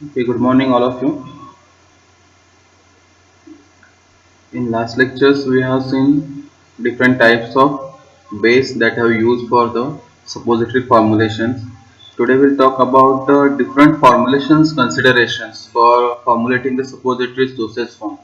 Okay, good morning, all of you. In last lectures, we have seen different types of base that have used for the suppository formulations. Today, we'll talk about the different formulations considerations for formulating the suppository dosage form.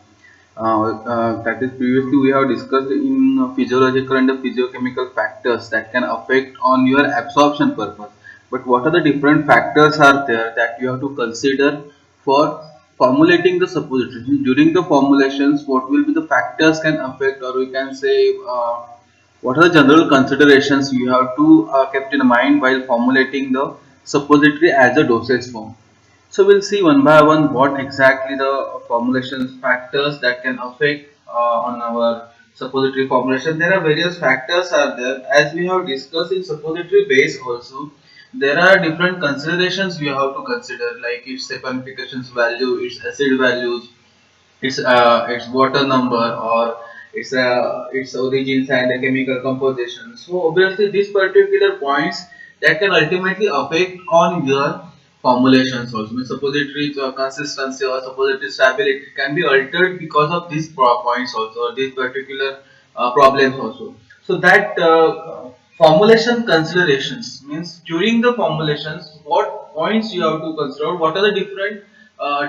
That is, previously we have discussed in physiological and the physiochemical factors that can affect on your absorption purpose. But what are the different factors are there that you have to consider for formulating the suppository? During the formulations, what will be the factors can affect, or we can say what are the general considerations you have to kept in mind while formulating the suppository as a dosage form? So we'll see one by one what exactly the formulation factors that can affect on our suppository formulation. There are various factors are there as we have discussed in suppository base also. There are different considerations we have to consider like its saponification value, its acid values, its water number or its origins and the chemical composition. So obviously these particular points that can ultimately affect on your formulations also. Means suppository consistency or suppository stability can be altered because of these points also or these particular problems also. So that formulation considerations means during the formulations what points you have to consider, what are the different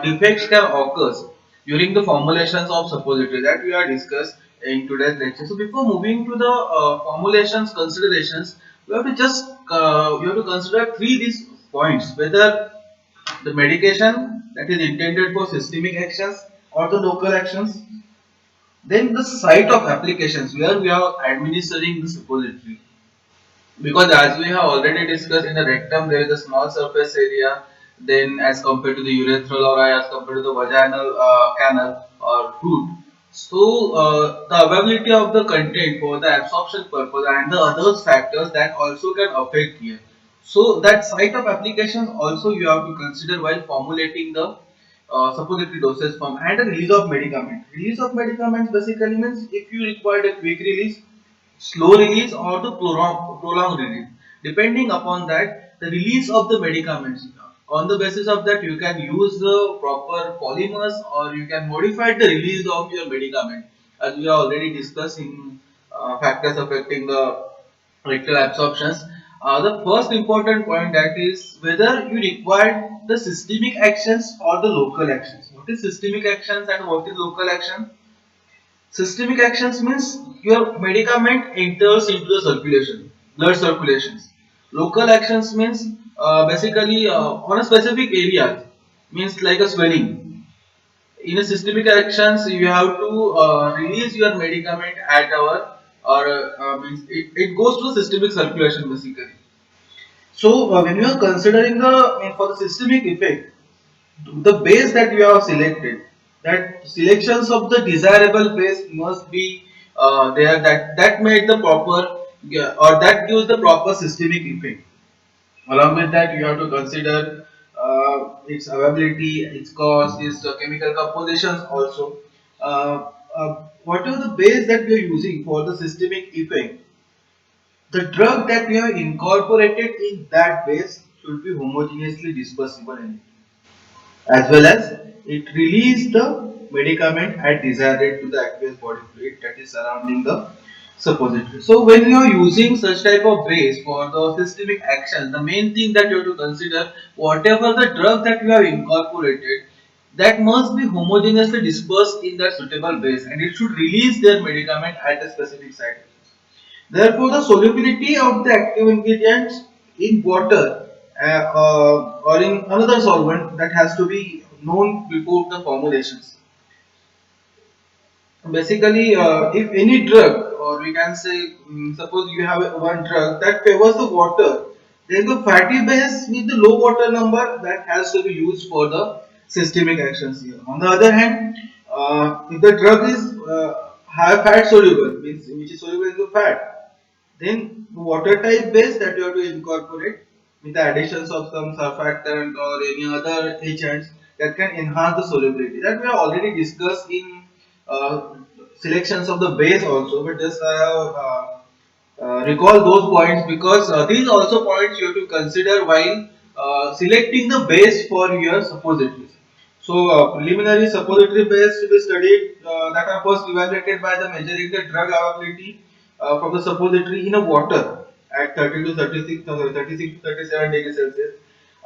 defects can occur during the formulations of suppository that we are discussed in today's lecture. So before moving to the formulations considerations, we have to consider three these points whether the medication that is intended for systemic actions or the local actions, then the site of applications where we are administering the suppository, because as we have already discussed in the rectum there is a small surface area then as compared to the urethral or as compared to the vaginal canal or root. So the availability of the content for the absorption purpose and the other factors that also can affect here. So that site of application also you have to consider while formulating the suppository dosage form. And the release of medicament. Release of medicaments basically means if you require a quick release, slow release or the prolonged release. Depending upon that, the release of the medicaments. On the basis of that, you can use the proper polymers or you can modify the release of your medicament. As we have already discussed in factors affecting the rectal absorptions. The first important point that is whether you require the systemic actions or the local actions. What is systemic actions and what is local action? Systemic actions means your medicament enters into the circulation, blood circulations. Local actions means basically on a specific area, means like a swelling. In a systemic actions, you have to release your medicament at our or means it goes to systemic circulation basically. So when you are considering the for the systemic effect, the base that you have selected, that selections of the desirable base must be there that made the proper or that gives the proper systemic effect. Along with that you have to consider its availability, its cost, its chemical compositions also. Whatever the base that we are using for the systemic effect, the drug that we have incorporated in that base should be homogeneously dispersible in it, as well as it release the medicament at desired rate to the aqueous body fluid that is surrounding the suppository. So when you are using such type of base for the systemic action, the main thing that you have to consider, whatever the drug that you have incorporated, that must be homogeneously dispersed in that suitable base and it should release their medicament at a specific site. Therefore, the solubility of the active ingredients in water or in another solvent that has to be known before the formulations. Basically, if any drug, or we can say, suppose you have one drug that favors the water, then the fatty base with the low water number that has to be used for the systemic actions here. On the other hand, if the drug is high fat soluble, means which is soluble in the fat, then water type base that you have to incorporate with the additions of some surfactant or any other agents that can enhance the solubility. That we have already discussed in uh, selections of the base also, but just recall those points because these also points you have to consider while selecting the base for your suppositories. So, preliminary suppository base to be studied that are first evaluated by the measuring the drug availability from the suppository in a water at 30 to 36, 36 to 37 degrees Celsius.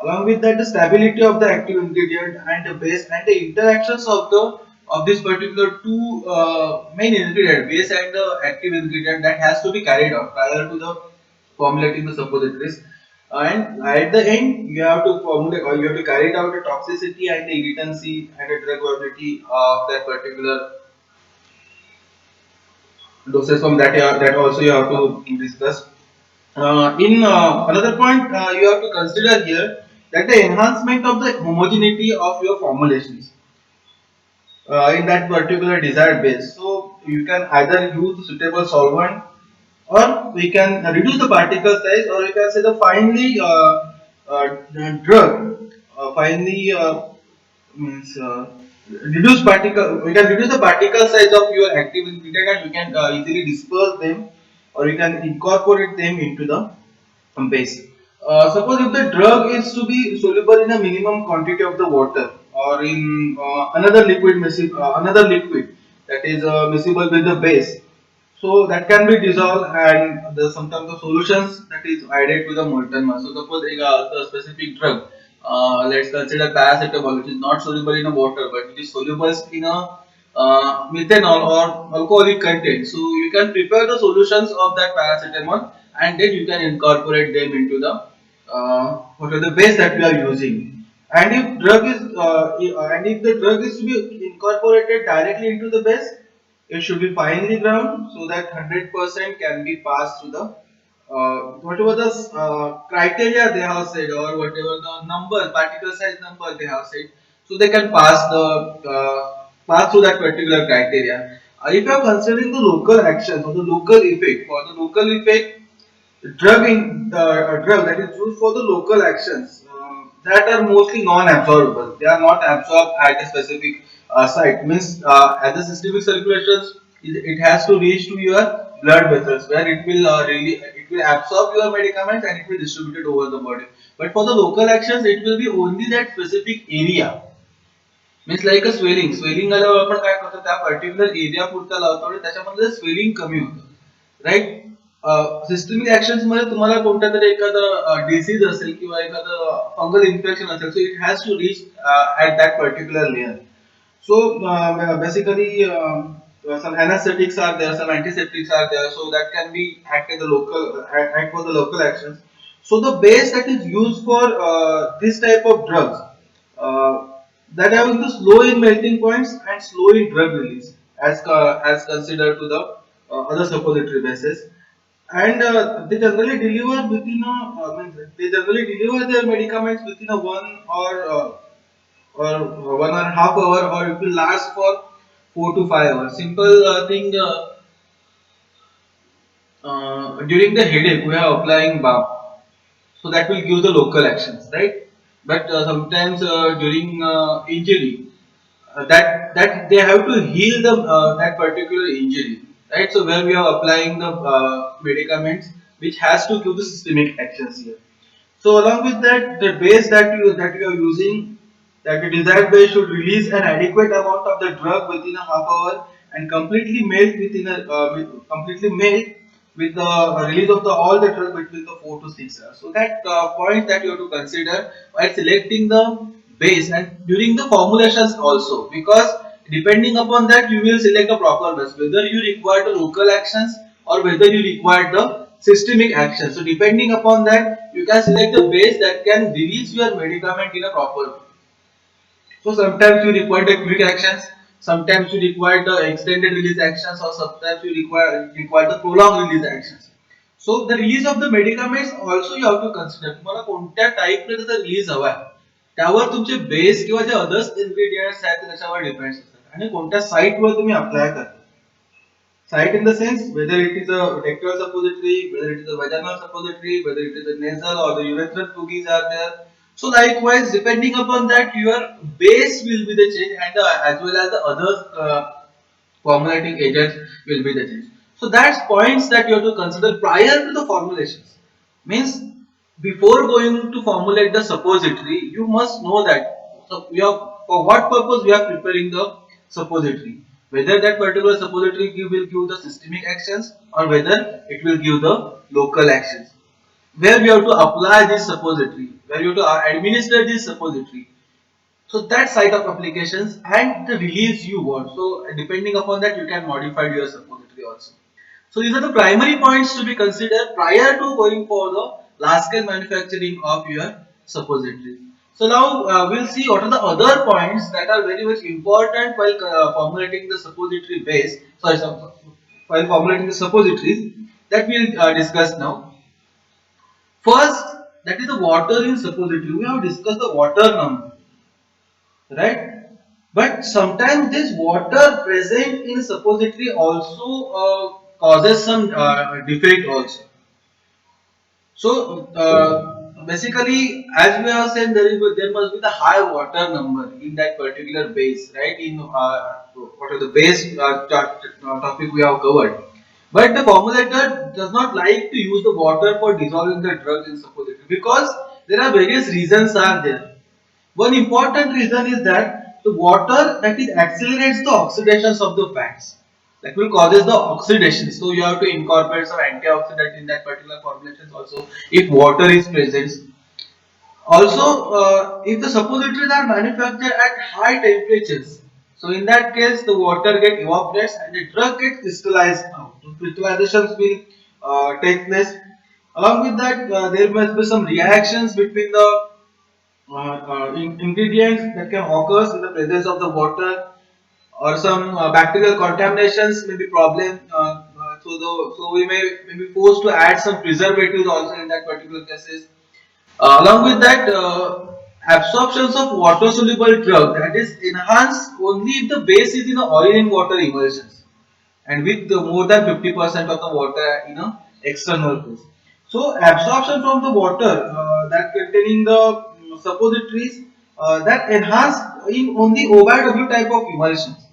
Along with that, the stability of the active ingredient and the base and the interactions of this particular two main ingredient, base and the active ingredient, that has to be carried out prior to the formulating the suppositories. And at the end, you have to formulate or you have to carry out the toxicity and the irritancy and the drug viability of that particular doses from that. That also you have to discuss. In another point, you have to consider here that the enhancement of the homogeneity of your formulations in that particular desired base. So you can either use suitable solvent, or we can reduce the particle size, or you can say the finely drug, finely means reduce particle. We can reduce the particle size of your active ingredient, and we can easily disperse them, or you can incorporate them into the base. Suppose if the drug is to be soluble in a minimum quantity of the water, or in another liquid that is miscible with the base, so that can be dissolved, and the sometimes the solutions that is added to the molten mass. So suppose the specific drug, let's consider paracetamol, which is not soluble in a water, but it is soluble in a methanol or alcoholic content. So you can prepare the solutions of that paracetamol, and then you can incorporate them into the what are the base that we are using. And if the drug is to be incorporated directly into the base, it should be finely ground so that 100% can be passed through the whatever the criteria they have said, or whatever the number, particle size number they have said, so they can pass through that particular criteria. If you are considering the local actions or the local effect, for the local effect, a drug that is used for the local actions that are mostly non-absorbable. They are not absorbed at a specific site. Means at the systemic circulations, it has to reach to your blood vessels where it will absorb your medicaments and it will distribute it over the body. But for the local actions, it will be only that specific area. Means like a swelling आल्यावर आपण काय करतो, त्या particular area पुरता लावतो आणि त्याच्यामध्ये swelling कमी होतं, राईट. सिस्टमिक ऍक्शन्स मध्ये तुम्हाला कोणत्या तरी एखादं डिसीज असेल किंवा एखादं फंगल इन्फेक्शन असेल, so it has to reach at that particular layer. So basically, some anesthetics are there, some antiseptics are there, so that can be act for the local actions. So the base that is used for this type of drugs, uh, that having the slow in melting points and slow in drug release, as considered to the other suppository bases. And they generally deliver within they generally deliver their medicaments within a or 1.5 hour, or it will last for 4 to 5 hours. Simple thing, during the headache we are applying balm, so that will give the local actions, right. But sometimes during injury, that they have to heal the that particular injury, right. So where we are applying the medicaments which has to give the systemic actions here. So along with that, the base that you are using, that the desired base should release an adequate amount of the drug within a half hour and completely melt with the release of the all the drug between the 4 to 6 hours. So that point that you have to consider while selecting the base and during the formulations also, because depending upon that you will select a proper base, whether you require the local actions or whether you require the systemic action. So depending upon that, you can select a base that can release your medicament in a proper way. So sometimes you require the quick actions, sometimes you require the extended release actions, or sometimes you require the prolonged release actions. So the release of the medicaments also you have to consider. तुम्हाला कोणत्या टाईपने त्याचा release हवा आहे, त्यावर तुमचे base किंवा जे others ingredients आहेत त्याच्यावर डिपेंड्स असतात, आणि कोणत्या साईटवर तुम्ही अप्लाय करता. Site in the sense whether it is a rectal suppository, whether it is a vaginal suppository, whether it is a nasal or the urethral tubes are there. So likewise, depending upon that, your base will be the change, and as well as the other formulating agents will be the change. So that's points that you have to consider prior to the formulations. Means before going to formulate the suppository, you must know that for what purpose we are preparing the suppository. Whether that particular suppository will give the systemic actions or whether it will give the local actions. Where we have to apply this suppository, where you have to administer this suppository. So that site of applications and the release you want. So depending upon that, you can modify your suppository also. So these are the primary points to be considered prior to going for the large scale manufacturing of your suppository. So now we'll see what are the other points that are very much important while formulating the suppository base. While formulating the suppositories that we'll discuss now. First, that is the water in suppository. We have discussed the water number, right? But sometimes this water present in suppository also causes some defect also. So basically, as we have said, there must be the high water number in that particular base, right? In what are the base topic we have covered. But the formulator does not like to use the water for dissolving the drug in suppository because there are various reasons are there. One important reason is that the water that is accelerates the oxidations of the fats that will causes the oxidation. So you have to incorporate some antioxidant in that particular formulations also if water is present. Also, if the suppositories are manufactured at high temperatures, so in that case the water get evaporates and the drug gets crystallized out. So crystallizations will take place. Along with that, there must be some reactions between the ingredients that can occur in the presence of the water or some bacterial contaminations may be problem. So we may be forced to add some preservatives also in that particular cases. Along with that, absorptions of water soluble drug that is enhanced only if the base is in a oil in water emulsions and with more than 50% of the water in a external phase. So absorption from the water that containing the suppositories that enhance in only OYW type of emulsions.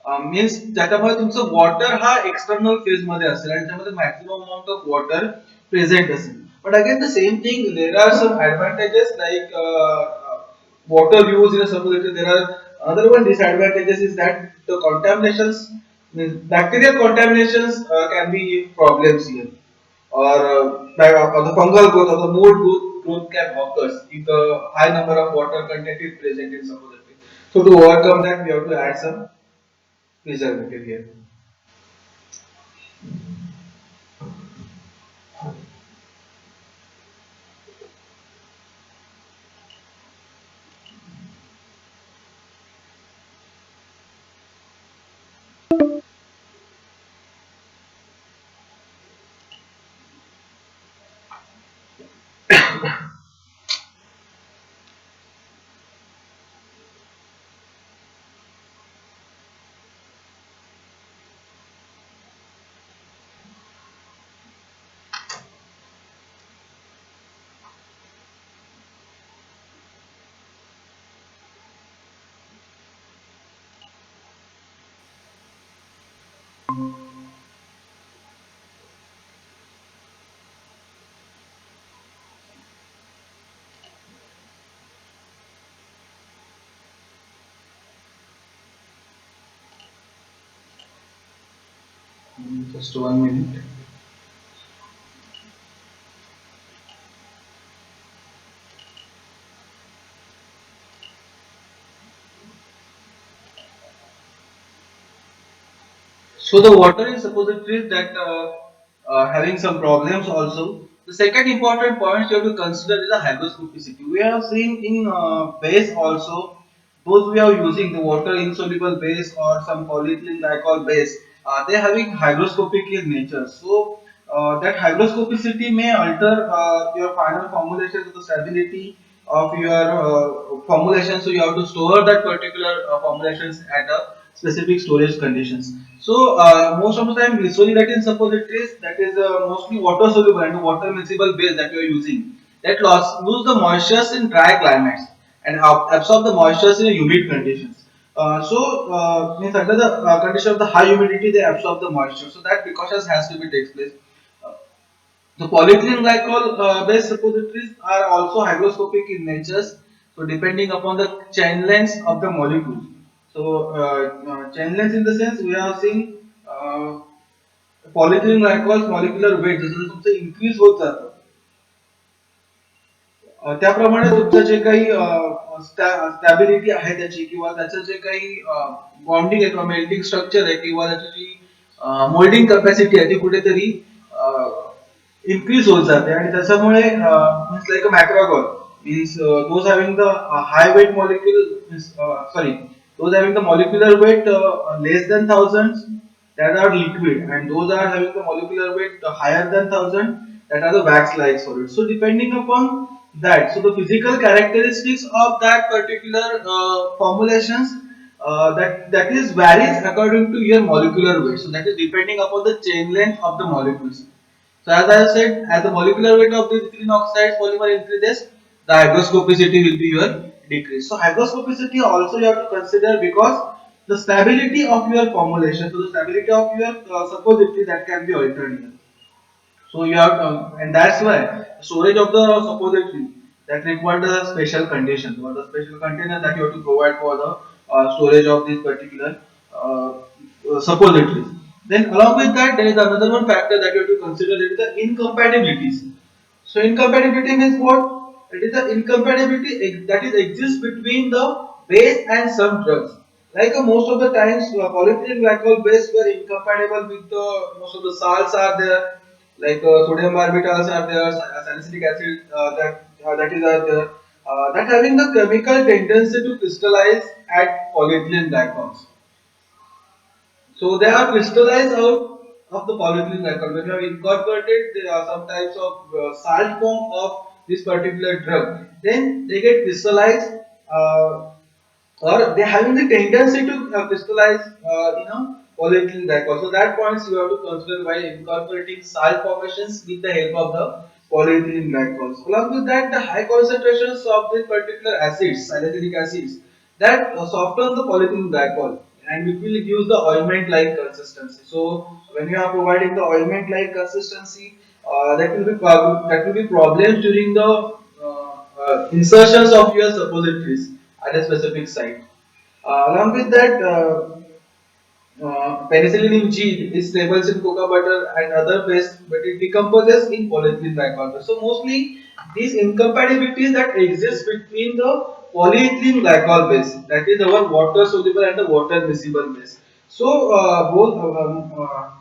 Means ज्याच्यामध्ये तुमचं water हा external phase मध्ये असेल आणि त्यामध्ये maximum amount of water present असेल but again the same thing there are some advantages like water use in a suppository. There are another one disadvantages is that the contaminations, means bacterial contaminations can be problems here, or the fungal growth or the mold growth can occur if the high number of water content is present in suppository. So to overcome that, we have to add some preservative here. Just 1 minute. So the water in suppositories that having some problems also. The second important point you have to consider is the hygroscopicity. We have seen in base also, those we are using the water insoluble base or some polyethylene glycol base, they are having hygroscopic in nature. So that hygroscopicity may alter your final formulation of the stability of your formulation. So you have to store that particular formulations at a specific storage conditions. So most of the time glycerolatin suppositories that is mostly water soluble and water miscible base that you are using that lose the moistures in dry climates and absorb the moistures in humid conditions. Means under the condition of the high humidity they absorb the moisture. So that precautions has to be takes place. The polyethylene glycol based suppositories are also hygroscopic in nature, so depending upon the chain lengths of the molecule. So chain lengths in the sense we have seen polyethylene glycol's molecular weight जसं तुमचं increase होत जातं त्याप्रमाणे तुमचं जे काही stability आहे त्याची किंवा त्याचं जे काही बॉन्डिंग आहे किंवा मेल्टिंग स्ट्रक्चर आहे किंवा त्याची जी मोल्डिंग कॅपॅसिटी आहे ती कुठेतरी इन्क्रीज होत जाते आणि त्याच्यामुळे means like a macrogol means those having the high weight molecule sorry those having the molecular weight less than 1000 that are liquid and those are having the molecular weight higher than 1000 that are the wax like solids. So depending upon that, so the physical characteristics of that particular formulations that is varies according to your molecular weight. So that is depending upon the chain length of the molecules. So as I said, as the molecular weight of the ethylene oxide polymer increases, the hygroscopicity will be your decrease. So hygroscopicity also you have to consider because the stability of your formulation, so the stability of your suppository that can be altered here. So you have, and that's why storage of the suppository that requires a special condition or the special container that you have to provide for the storage of this particular suppositories. Then along with that, there is another one factor that you have to consider that is the incompatibilities. So incompatibility means what? It is the incompatibility that is exists between the base and some drugs. Like most of the times, polyethylene glycol base were incompatible with the most of the salts are there, like sodium barbitals are there, salicylic acid that is are there, that having the chemical tendency to crystallize at polyethylene glycols. So they are crystallized out of the polyethylene glycol. When you have incorporated some types of salt form of this particular drug, then they get crystallized or they having the tendency to crystallize polyethylene glycol. So that points you have to consider while incorporating salt formations with the help of the polyethylene glycols. Along with that, the high concentrations of this particular acids, salicylic acids, that soften the polyethylene glycol and it will give the ointment-like consistency. So when you are providing the ointment-like consistency, that will be problems during the insertions of your suppositories at a specific site. Along with that, penicillin G is stable in cocoa butter and other paste, but it decomposes in polyethylene glycol. So mostly these incompatibilities that exist between the polyethylene glycol base, that is our water soluble and the water miscible base. So both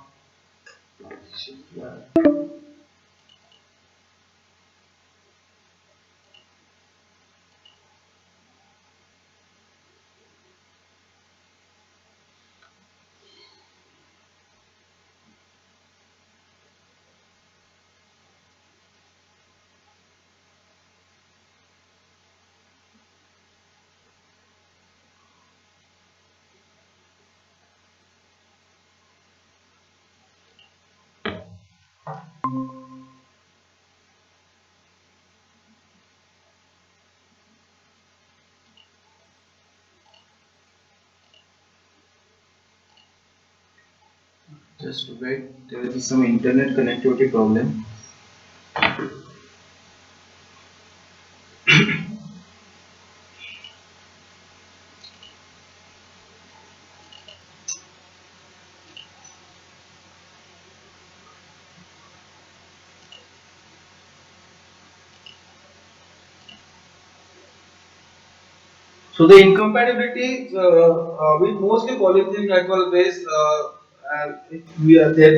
just wait, there is some internet connectivity problem. So the incompatibility with mostly polyethylene glycol based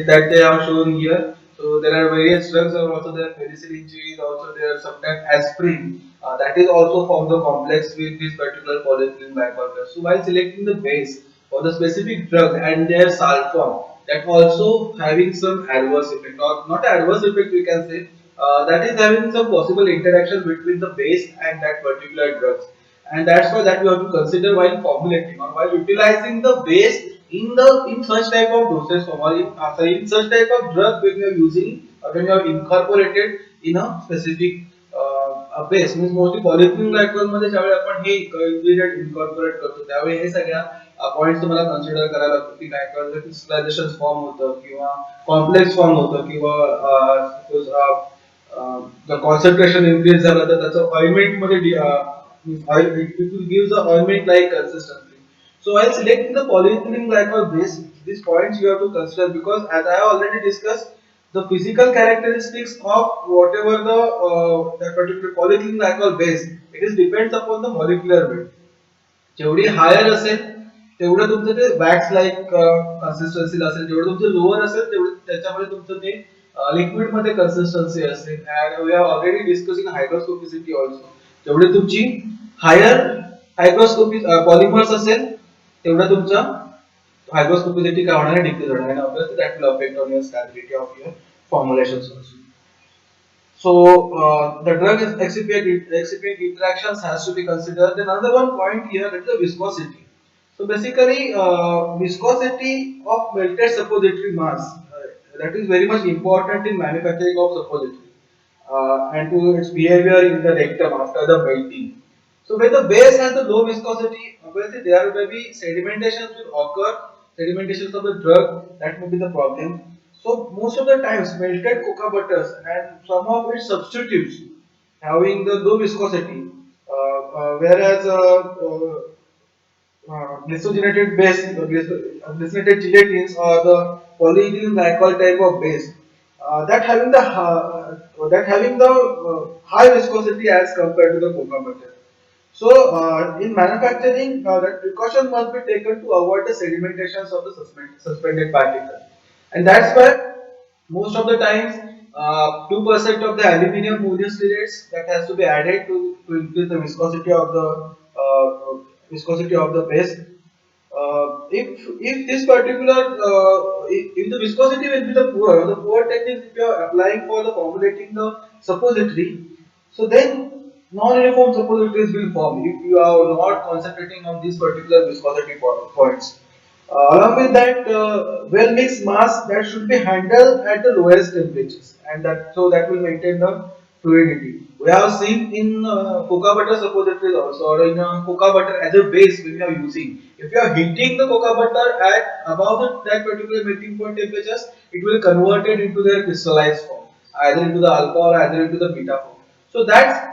that they are shown here. So there are various drugs are also there. Penicillin G is also there. Sometimes aspirin that is also formed the complex with this particular polyethylene glycol base. So while selecting the base for the specific drug and their salt form, that also having some adverse effect or not adverse effect we can say that is having some possible interaction between the base and that particular drugs and that's why that we have to consider while formulating or while utilizing the base in such type of dosage form or in such type of drug when you are using or when you have incorporated in a specific base means mostly polyethylene glycol मध्ये ज्यावेळी आपण हे ingredient incorporate करतो त्यावेळी हे सगळ्या points तुम्हाला consider करायला लागतो की काय काय क्रिस्टलायझेशन फॉर्म होतं किंवा कॉम्प्लेक्स फॉर्म होतं किंवा सपोज the concentration increase झालं तर त्याचं ऑइलमेंट मध्ये it will give the ointment like consistency. So while selecting the polyethylene glycol base, these points you have to consider because as I have already discussed, the physical characteristics of whatever the that particular polyethylene glycol base, it is depends upon the molecular weight. जेवढी higher असेल तेवढं तुमचं ते wax like consistency असेल, जेवढं तुमचं lower असेल तेवढं त्याच्यामध्ये तुमचं ते लिक्विड मध्ये कन्सिस्टन्सी असेल. And we have already discussing hygroscopicity also. जेवढी तुमची हायर हायड्रोस्कोपी पॉलिमर्स असेल तेवढं तुमचा हायड्रोस्कोपिसिटी काय होणार आहे, डिक्रीज होणार आहे. And obviously that will affect on your stability of your formulations also. So the drug excipient interactions has to be considered. Then another one point here is the viscosity. So basically, viscosity of melted suppository mass that is very much important in manufacturing of suppository and to its behavior in the rectum after the melting. So when the base has the low viscosity, obviously there may be sedimentations will occur, sedimentations of the drug, that may be the problem. So most of the times melted cocoa butters and some of its substitutes having the low viscosity, whereas glycoginated base, glycinated gelatins or the polyethylene glycol type of base that having the high viscosity as compared to the cocoa butter. So, in manufacturing, that precaution must be taken to avoid the sedimentations of the suspended particle, and that's why most of the times 2% of the aluminium monostyrates that has to be added to increase the viscosity of the base. If this particular if the viscosity will be the poor technique if you are applying for the formulating the suppository, so then non-uniform suppositories will form if you are not concentrating on these particular viscosity points. Along with that, well mixed mass that should be handled at the lowest temperatures, and that so that will maintain the fluidity. We have seen in cocoa butter suppositories also, or in cocoa butter as a base when you are using. If you are heating the cocoa butter at above that particular melting point temperatures, it will convert it into their crystallized form, either into the alpha or either into the beta form. So that's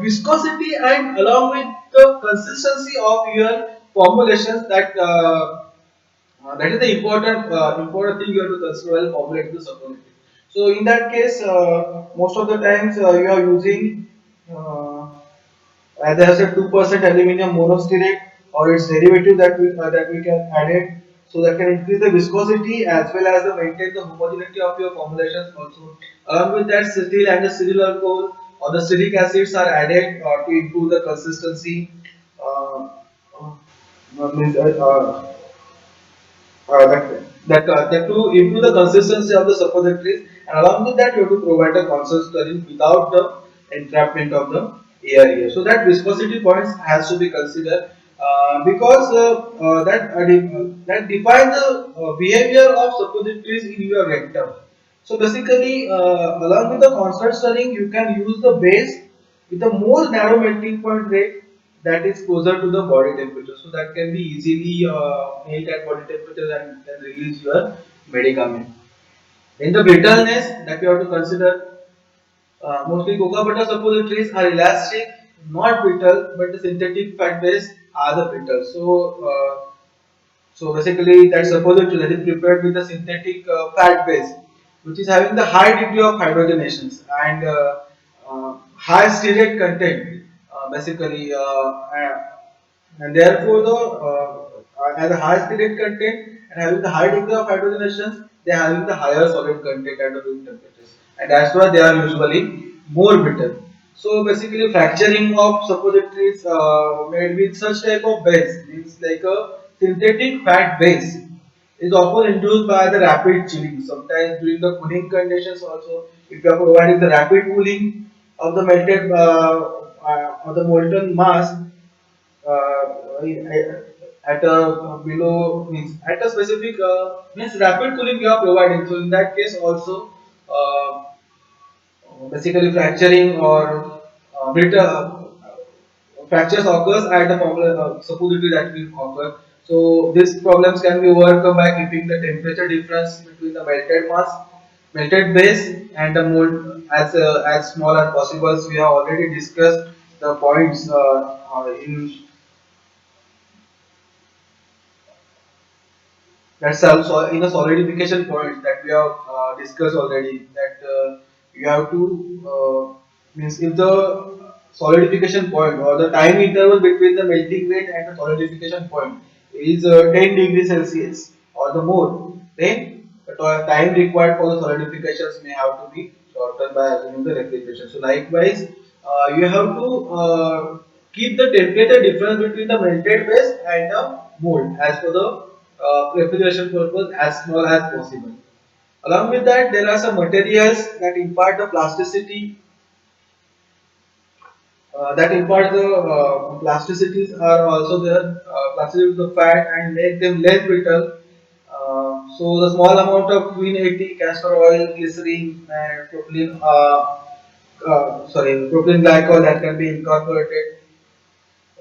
viscosity and along with the consistency of your formulations that is the important thing you have to consider while formulating the supplement. So in that case, most of the times you are using as I said 2% aluminium monosterate or its derivative that we can add it, so that can increase the viscosity as well as the maintain the homogeneity of your formulations also. Along with that, cetyl and the cetyl alcohol or the citric acids are added to improve the consistency. Uh, means, that to improve the consistency of the suppositories, and along with that you have to provide a constant stirring without the entrapment of the air here. So that viscosity points has to be considered because that define the behavior of suppositories in your rectum. So basically, along with the constant stirring, you can use the base with a more narrow melting point rate that is closer to the body temperature. So that can be easily made at body temperature and then release your medicament. In the brittleness that you have to consider, mostly cocoa butter suppositories are elastic, not brittle, but the synthetic fat base are the brittle. So basically that suppository that is prepared with a synthetic fat base, which is having the high degree of hydrogenations and high stearate content, and therefore the as a high stearate content and having the high degree of hydrogenations, they are having the higher solid content at the room temperatures, and that's why they are usually more brittle. So basically, fracturing of suppositories made with such type of base means like a synthetic fat base is often induced by the rapid chilling. Sometimes during the cooling conditions also, if you are providing the rapid cooling of the melted or the molten mass at a below means at a specific means rapid cooling you are providing. So in that case also basically fracturing or brittle fractures occurs at the formula suppository that will occur. So these problems can be overcome by keeping the temperature difference between the melted mass, melted base, and the mold as small as possible. So we have already discussed the points in that's also in a solidification point that we have discussed already. That you have to means if the solidification point or the time interval between the melting rate and the solidification point is 10 degrees Celsius or the more, then the time required for the solidifications may have to be shortened by assuming the refrigeration. So likewise, you have to keep the temperature difference between the melted base and the mold as per the refrigeration purpose as small as possible. Along with that, there are some materials that impart the plasticity plasticities are also there. Plasticity of the fat and make them less brittle. So the small amount of Queen 80 castor oil, glycerin, and propylene glycol that can be incorporated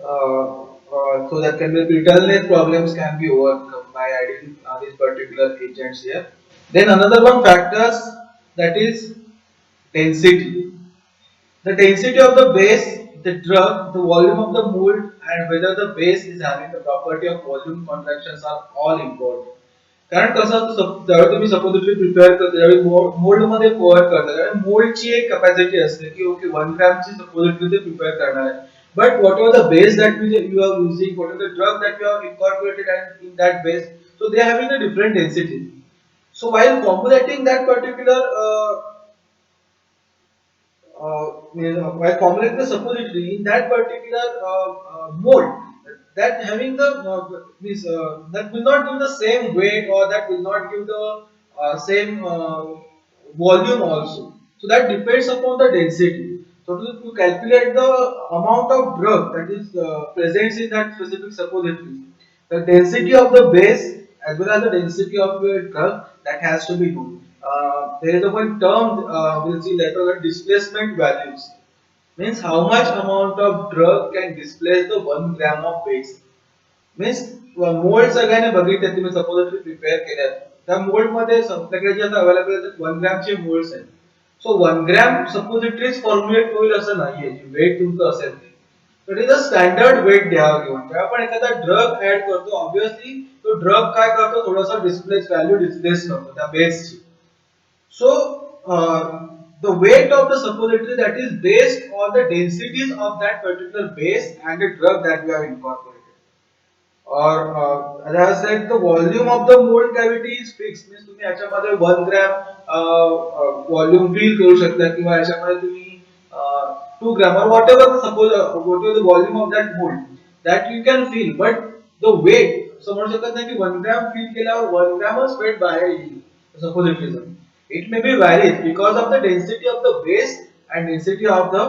so that can be brittleness problems can be overcome by adding these particular agents here. Then another one factors that is density. The density of the base, the drug, the volume of the mold, and whether the base is having the property of volume contractions are all important. कारण कसं असतं ज्यावेळी तुम्ही suppository prepare करता त्यावेळी mould मध्ये poor करता त्यावेळी मोल्डची एक कॅपॅसिटी असते की ओके 1 ग्रॅमची सपोजिटरी ते प्रिपेअर करणार आहे but whatever the base that you are using whatever the drug that you are incorporated in that base so they having a different density so while formulating that particular by formulating the suppository in that particular mold that having the that will not give the same weight or that will not give the same volume also. So that depends upon the density. So to calculate the amount of drug that is present in that specific suppository, the density of the base as well as the density of the drug that has to be known. There is a one term we'll see later on displacement values means how much amount of drug can displace the 1 gram of base means mould सगळ्यांनी बघितले तुम्ही suppository prepare केल्यात त्या mould मध्ये आपल्याकडे जे आता available आहेत 1 ग्रॅमचे moulds आहेत सो 1 ग्रॅम सपोजिटरीज फॉर्म्युलेट होईल असं नाहीये जी वेट तुमचं असेल ते तर it is a standard weight द्यावं घेऊन जेव्हा आपण एखादा ड्रग ऍड करतो ऑब्विसली तो ड्रग काय करतो थोडासा डिस्प्लेस व्हॅल्यू डिस्प्लेस करतो त्या बेसची so, the weight of the suppository that is based on the densities of that particular base and the drug that we have incorporated. Or as I said, the volume of the mold cavity is fixed. Means तुम्ही याच्यामध्ये 1 gram volume fill करू शकता किंवा याच्यामध्ये तुम्ही 2 gram or whatever the whatever the volume of that mold that you can fill. But the weight समजू शकत नाही की 1 ग्रॅम fill केल्यावर 1 ग्रॅमच weight बाहेर येईल suppository. It may be varies because of the density of the base and density of the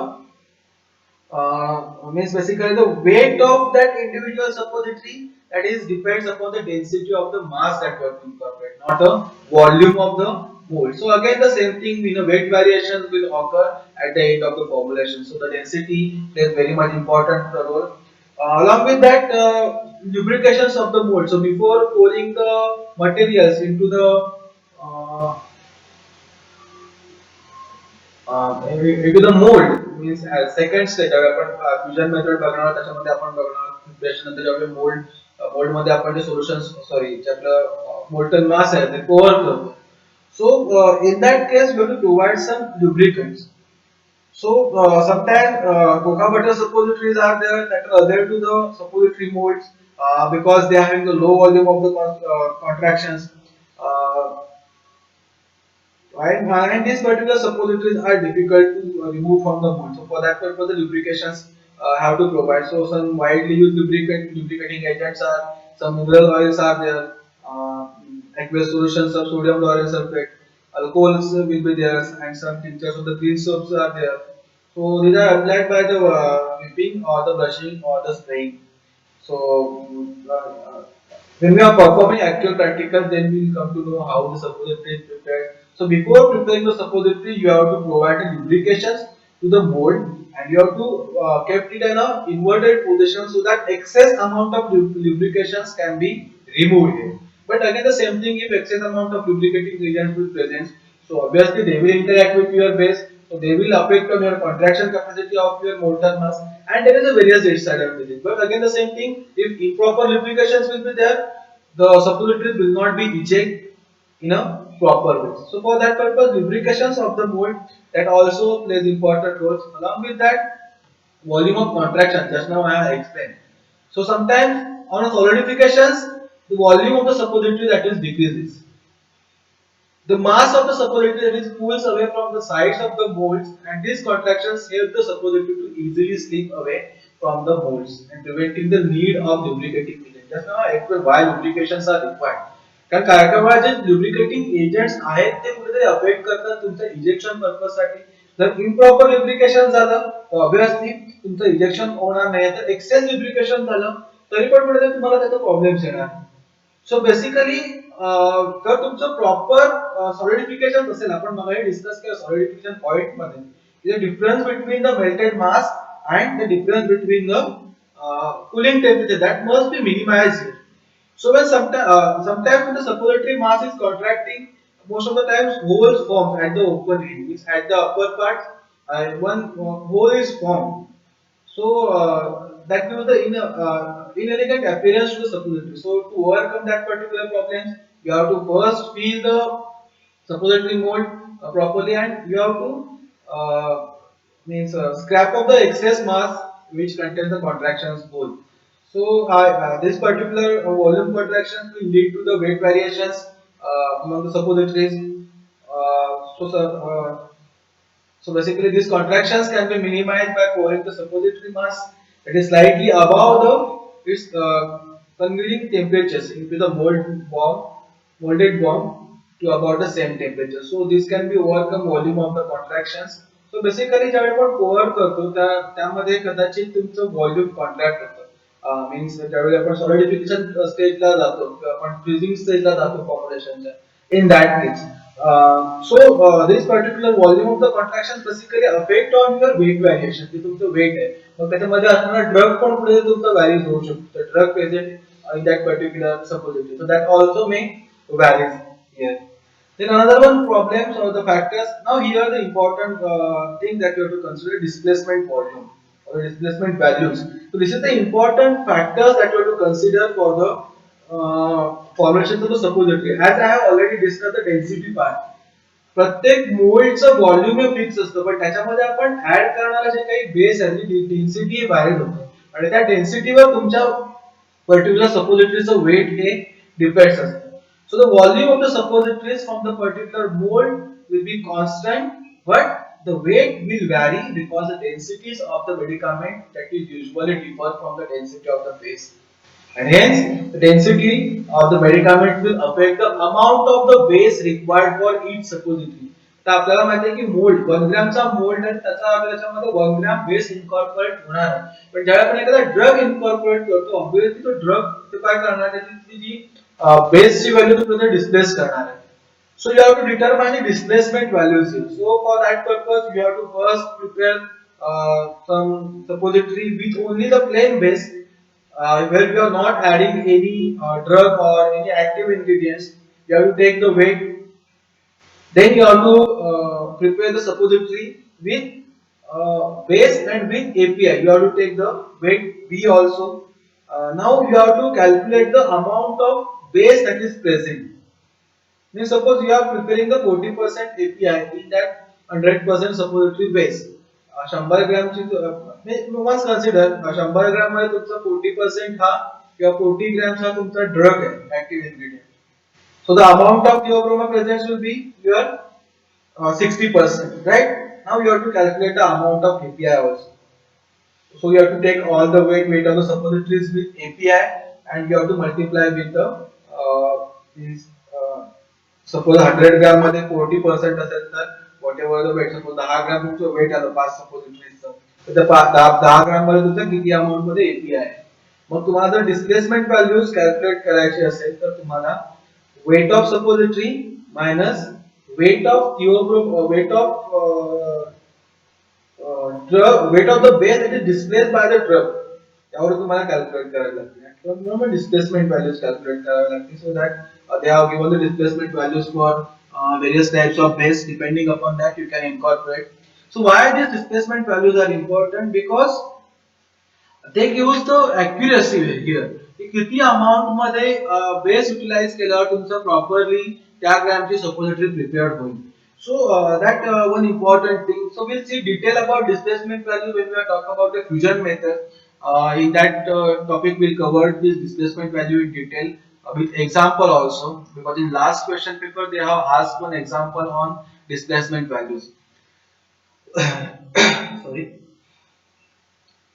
means basically the weight of that individual suppository that is depends upon the density of the mass that you have to incorporate, not a volume of the mold. So again the same thing, weight variations will occur at the end of the formulation. So the density plays very much important role. Along with that, lubrications of the mold. So before pouring the materials into the into the mold means second stage आपण fusion method बघणार आहोत त्याच्यामध्ये आपण बघणार preparation नंतर जेव्हा mould मध्ये आपण जे सोल्युशन सॉरी जे आपलं मोल्टन मास आहे ते पोअर करतो so in that case we have to provide some lubricants so sometimes cocoa butter suppositories are there that are other to the suppository molds because they are having the low volume of the contractions uh, right? And these particular suppositories are difficult to remove from the mold. So for that purpose, the lubrications have to provide. So some widely used lubricating agents are some mineral oils are there, aqueous solutions of sodium lauryl sulfate, alcohols will be there, and some tinctures of the green soaps are there. So these are applied by the whipping or the brushing or the spraying. So when we are performing actual practical, then we will come to know how the suppository is prepared. So before preparing the suppository, you have to provide the lubrications to the mold and you have to kept it in a inverted position so that excess amount of lubrications can be removed here. But again the same thing, if excess amount of lubricating agents will present, so obviously they will interact with your base, so they will affect on your contraction capacity of your motor mass, and there is a various disadvantages. But again the same thing, if improper lubrications will be there, the suppositories will not be eject in a proper way. So for that purpose, lubrications of the mold that also plays important roles. Along with that, volume of contraction. Just now I have explained. So sometimes on a solidifications, the volume of the suppository that is decreases. The mass of the suppository that is pulls away from the sides of the molds, and these contractions help the suppository to easily slip away from the molds and preventing the need of lubricating agent. Just now I explained why lubrications are required. कारण कारखान्यात जे lubricating agents आहेत ते कुठेतरी affect करतात तुमच्या ejection पर्पजसाठी. जर improper lubrication झालं तर ऑब्वियसली तुमचं इजेक्शन होणार नाही, तर एक्सेस lubrication झालं तरी पण कुठेतरी तुम्हाला त्याचा प्रॉब्लेम्स येणार. सो बेसिकली जर तुमचं प्रॉपर सॉलिडिफिकेशन असेल, आपण मगाही डिस्कस केलं सॉलिडिफिकेशन पॉइंट मध्ये, the difference between the melted mass and the difference between the cooling temperature that must be minimized here. So when sometimes when the suppository mass is contracting, most of the times holes form at the open end, means at the upper part, one hole is formed. So that gives the inelegant appearance to the suppository. So to overcome that particular problem, you have to first fill the suppository mold properly, and you have to means scrap off the excess mass which contains the contractions hole. So this particular volume contraction will lead to the weight variations among the suppositories. So basically these contractions can be minimized by pouring the suppository mass that is slightly above the its congregating temperatures into the molded bomb to about the same temperature. So this can be overcome volume of the contractions. So basically ज्यावेळी आपण poor करतो त्यामध्ये कदाचित तुमचं volume contract होतं, means ज्यावेळी आपण solidification स्टेजला जातो किंवा आपण फ्रीजिंग स्टेजला जातो फॉर्म्युलेशनच्या, in that case. This particular volume of the contraction basically affect on your weight variation. जे तुमचं weight आहे, मग त्याच्यामध्ये असणारा ड्रग पण पुढे तुमचा व्हॅरीज होऊ शकतो. Drug present in that particular suppository, so that also may varies here. Then another one problems or the factors. Now here the important thing that you have to consider, displacement volume or displacement values. So this is the important factors that you have to consider for the formation of the suppository. As I have already discussed the density part. प्रत्येक मोल्डचं volume हे fix असतं, पण त्याच्यामध्ये आपण add करणारा जे काही base आहे density हे vary होतं, आणि त्या डेन्सिटीवर तुमच्या पर्टिक्युलर सपोजिटरीचं वेट हे डिपेंड्स असतं. So the volume of the suppositories from the particular mold will be constant, but the weight will vary because the densities of the medicament that is usually differ from the density of the base. And hence the density of the medicament will affect the amount of the base required for each suppository. तर आपल्याला माहिती आहे की mould 1 ग्रॅमचा mould आहे, त्याचा त्याच्यामध्ये 1 gram base incorporate होणार आहे. पण ज्यावेळी आपण एखादा ड्रग इन्कॉर्पोरेट करतो, ऑब्वियसली तो ड्रग काय करणार आहे, त्याची जी बेसची व्हॅल्यू तो डिस्प्लेस करणार आहे. So you have to determine the displacement values here. So for that purpose, you have to first prepare some suppository with only the plain base, where you are not adding any drug or any active ingredients. You have to take the weight. Then you have to prepare the suppository with base and with API. You have to take the weight B also. Now you have to calculate the amount of base that is present. Means suppose you are preparing the 40% API in that 100% suppository base. 100 ग्रॅमची once consider 100 gram मध्ये तुमचा 40% हा किंवा 40 gram हा तुमचा drug आहे, active ingredient. So the amount of theobroma presence will be your 60%, right? Now you have to calculate the amount of API also. So you have to take all the weight of the suppositories with API, and you have to multiply with the these suppose 100 gram मध्ये 40% असेल तर whatever the weight, suppose 10 gram तुमचं weight आलं 5 suppositories, तर त्या 10 gram मध्ये तुमचा किती अमाउंट मध्ये API आहे. मग तुम्हाला जर डिस्प्लेसमेंट व्हॅल्यूज कॅल्क्युलेट करायची असेल तर तुम्हाला weight of suppository minus weight of weight of the base it is displaced by the drug. त्यावर तुम्हाला कॅल्क्युलेट करायला लागते किंवा डिस्प्लेसमेंट व्हॅल्यूज कॅल्क्युलेट करावे लागते so that they have given the displacement values for various types of base depending upon that you can incorporate. So why these displacement values are important? Because they give us the accuracy here की किती amount मध्ये base utilise केल्यावर तुमचं properly त्या ग्रॅमची suppository prepared होईल. So that one important thing. So we'll see detail about displacement value when we are talking about the fusion method. In that topic we'll cover this displacement value in detail with example also, because in last question paper they have asked one example on displacement values. Sorry.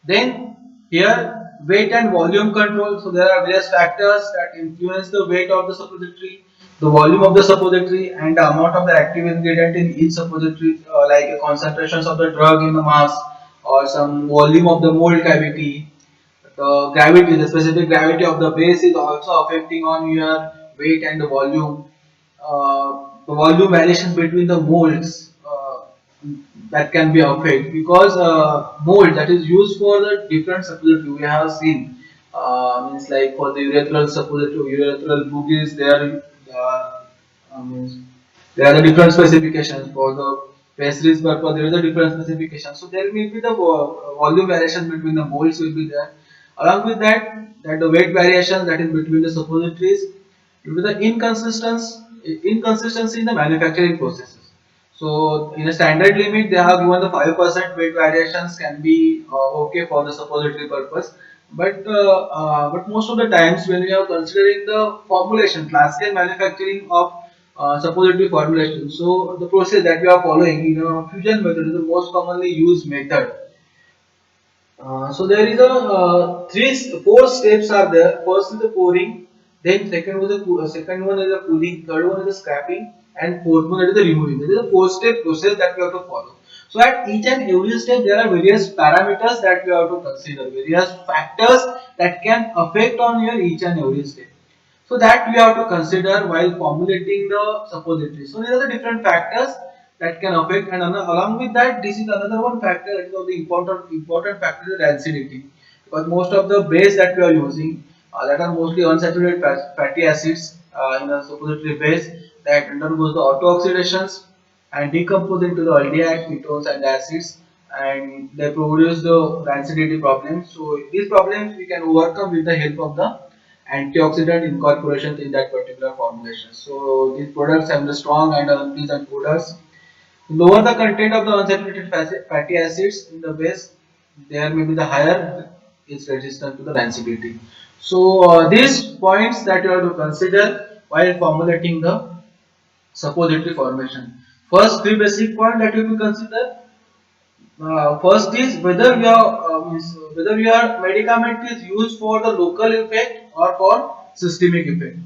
Then here weight and volume control. So there are various factors that influence the weight of the suppository, the volume of the suppository, and the amount of the active ingredient in each suppository, like concentrations of the drug in the mass or some volume of the mold cavity. The gravity, the specific gravity of the base is also affecting on your weight and the volume. The volume variations between the molds that can be affected, because mold that is used for the different suppository we have seen, means like for the urethral suppository, urethral boogies, there means there are the different specifications for the pastries purpose. There is a different specification, so there may be the volume variation between the molds will be there. Along with that the weight variation that is between the suppositories due to the inconsistency in the manufacturing processes. So in a standard limit, they have given the 5% weight variations can be okay for the suppository purpose. But most of the times when we are considering the formulation, classical manufacturing of suppository formulation, so the process that we are following in a fusion method is the most commonly used method. So there is a four steps are there. First is the pouring, then second one is the cooling, third one is the scrapping, and fourth one is the removing. This is a four-step process that we have to follow. So at each and every step there are various parameters that we have to consider, various factors that can affect on your each and every step. So that we have to consider while formulating the suppository. So these are the different factors that can affect, and along with that, this is another one factor that is of the important factor is acidity, because most of the base that we are using that are mostly unsaturated fatty acids in a suppository base that undergoes the auto oxidations and decompose into the aldehyde, ketones, and acids, and they produce the acidity problems. So these problems we can overcome with the help of the antioxidant incorporations in that particular formulation. So these products have the strong and unpleasant odors. Lower the content of the unsaturated fatty acids in the base, there may be the higher its resistance to the rancidity. So these points that you have to consider while formulating the suppository formation. First three basic points that you have to consider. First is whether your medicament is used for the local effect or for systemic effect.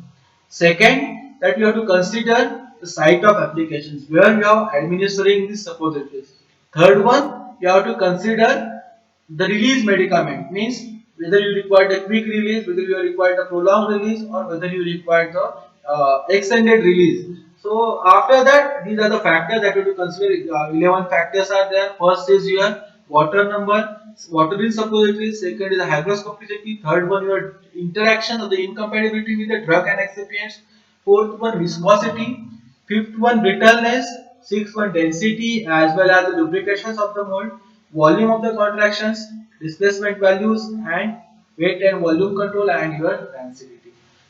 Second, that you have to consider the site of applications where you are administering the suppositories. Third one, you have to consider the release medicament, means whether you require a quick release, whether you require a prolonged release, or whether you require the extended release. So after that, these are the factors that you have to consider. 11 factors are there. First is your water number, water in suppository. Second is the hygroscopicity. Third one, your interaction of the incompatibility with the drug and excipients. Fourth one, viscosity. Fifth one, brittleness. Sixth one, density, as well as the lubrications of the mold, volume of the contractions, displacement values, and weight and volume control, and your rancidity.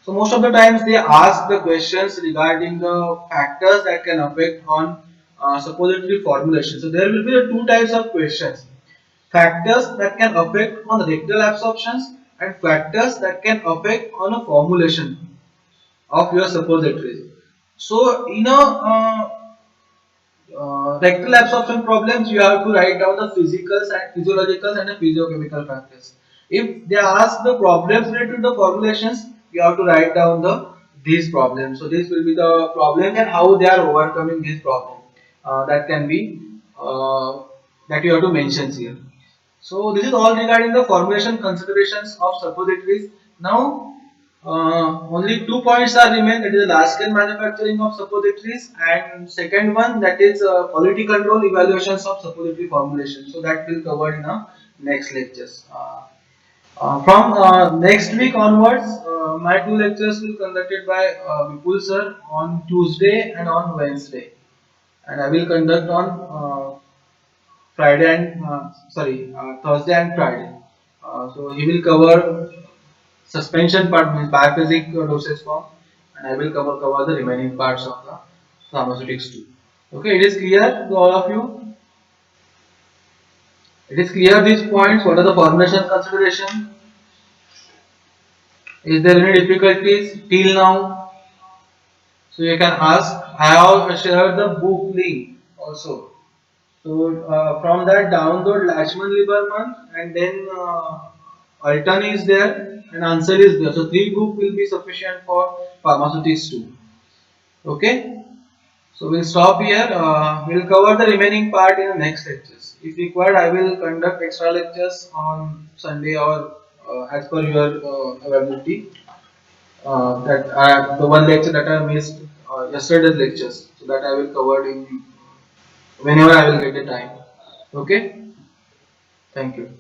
So most of the times they ask the questions regarding the factors that can affect on suppository formulation. So there will be the two types of questions: factors that can affect on the rectal absorptions and factors that can affect on a formulation of your suppositories. So in a rectal absorption problems, you have to write down the physicals and physiological and the physiochemical factors. If they ask the problems related to the formulations, you have to write down the these problems. So this will be the problem and how they are overcoming this problem. That can be that you have to mention here. So this is all regarding the formulation considerations of suppositories. Now Only 2 points are remain. That is the large scale manufacturing of suppositories, and second one, that is quality control evaluations of suppository formulation. So that will cover in our next lectures. From next week onwards, my two lectures will conducted by Vipul sir on Tuesday and on Wednesday, and I will conduct on Friday and Thursday and Friday. So he will cover suspension part, means biphasic dosage form, and I will cover the remaining parts of the pharmaceutics too. Okay, it is clear to all of you. It is clear these points. What are the formulation consideration? Is there any difficulties till now? So you can ask. I have shared the book link also. So from that download Lashman Lieberman, and then Alton is there and Ansel is there. So three book will be sufficient for pharmaceutics too. Okay. So we'll stop here. We'll cover the remaining part in the next lectures. If required, I will conduct extra lectures on Sunday or as per your availability. The one lecture that I missed yesterday's lectures, so that I will cover in whenever I will get the time. Okay. Thank you.